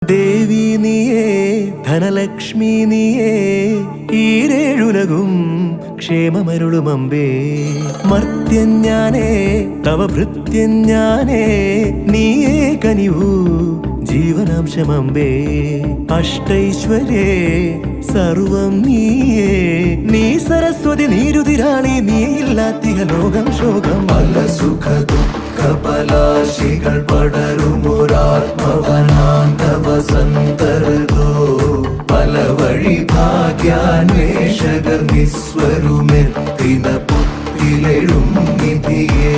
ദേവി നീയേ ധനലക്ഷ്മി നീയേ ഈരേഴുലകും ക്ഷേമമരുളുമമ്പേ മർത്യഞ്ഞാനേ തവ ഭൃത്യഞ്ഞാനേ നീയേ കനിവൂ ജീവനാംശമമ്പേ അഷ്ടൈശ്വര്യേ സർവം നീയേ നീ സരസ്വതി നീരുതിരാളി നീയില്ലാത്തിഹ ലോകം ശോകം പല സുഖ ദുഃഖ പലാശികൾ പടരുമൊരാത്മവനാന്തവ സന്തർഗോ പല വഴി ഭാഗ്യാന്വേഷകർ നിസ്വരുമെത്തിന പുത്തിലെഴും നിധിയേ